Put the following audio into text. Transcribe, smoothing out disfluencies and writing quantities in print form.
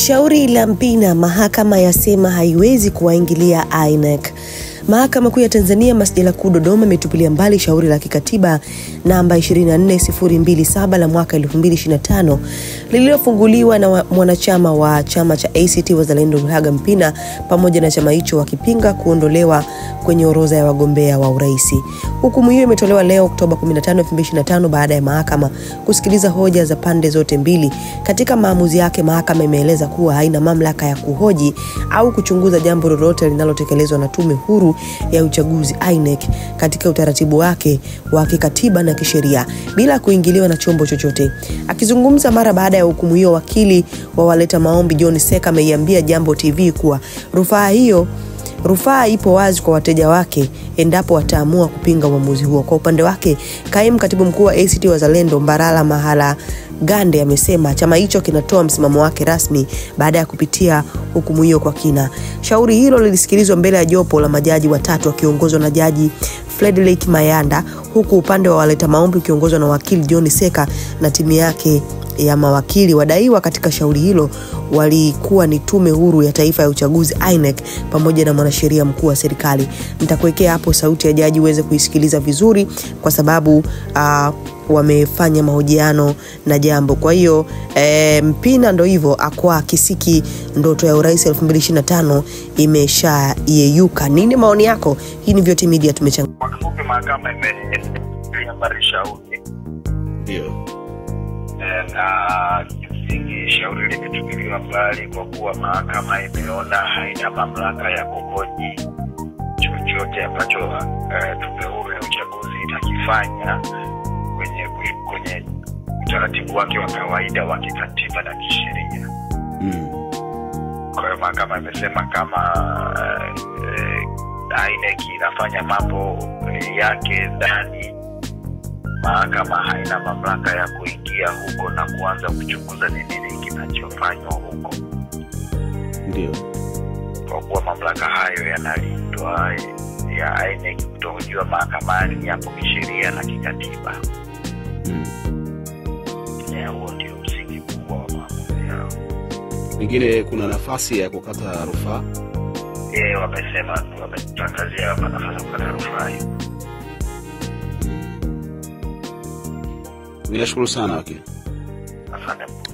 Shauri la Mpina, mahakama yasema haiwezi kuwaingilia INEC. Mahakama Kuu ya Tanzania Masjala Kuu Dodoma imetupilia mbali shauri la kikatiba namba 24027 la mwaka 2025 lililofunguliwa na mwanachama wa chama cha ACT Wazalendo Mpina pamoja na chama hicho wakipinga kuondolewa kwenye orodha ya wagombea wa urais. Hukumu hiyo imetolewa leo Oktoba 15, 2025 baada ya mahakama kusikiliza hoja za pande zote mbili. Katika maamuzi yake, mahakama imeeleza kuwa haina mamlaka ya kuhoji au kuchunguza jambo lolote linalotekelezwa na Tume Huru ya Uchaguzi INEC katika utaratibu wake wa kikatiba na kisheria bila kuingiliwa na chombo chochote. Akizungumza mara baada ya hukumu hiyo, wakili wa waleta maombi John Seka ameiambia Jambo TV kuwa rufaa ipo wazi kwa wateja wake endapo wataamua kupinga uamuzi huo. Kwa upande wake, kaimu katibu mkuu wa ACT Wazalendo Mbarala Mahala Gande amesema chama hicho kinatoa msimamo wake rasmi baada ya kupitia hukumu hiyo kwa kina. Shauri hilo lilisikilizwa mbele ya jopo la majaji watatu wakiongozwa na Jaji Frederick Mayanda, huku upande wa waleta maombi ukiongozwa na wakili John Seka na timu yake ya mawakili. Wadaiwa katika shauri hilo walikuwa ni Tume Huru ya Taifa ya Uchaguzi INEC pamoja na mwanasheria mkuu wa serikali. Nitakuwekea hapo sauti ya jaji uweze kuisikiliza vizuri kwa sababu wamefanya mahojiano na Jambo. Kwa hiyo Mpina ndo hivyo akwa kisiki ndoto ya urais 2025 imeshayeyuka. Nini maoni yako? Hii ni Vyote Media tumechanga. Kwa kifupi, mahakama imeamrisha shauri. Ndio. Na kimsingi shauri limetupiliwa mbali kwa kuwa mahakama imeona haina mamlaka ya kuhoji chochote ambacho Tume Huru ya Uchaguzi itakifanya kwenye utaratibu wake wa kawaida wa kikatiba na kisheria. Kwa hiyo mahakama imesema kama INEC inafanya mambo yake ndani, mahakama haina mamlaka ya kuingia huko na kuanza kuchunguza ni nini kinachofanywa huko. Ndio. Kwa kuwa mamlaka hayo yanalindwa ya INEC kutojua mahakamani yapo kisheria na kikatiba. Huo ndio msingi mkubwa wa maamuzi yao. Pengine kuna nafasi ya kukata rufaa? Wamesema wametangazia nafasi ya kukata rufaa. Ninashukuru sana wakili. Asante.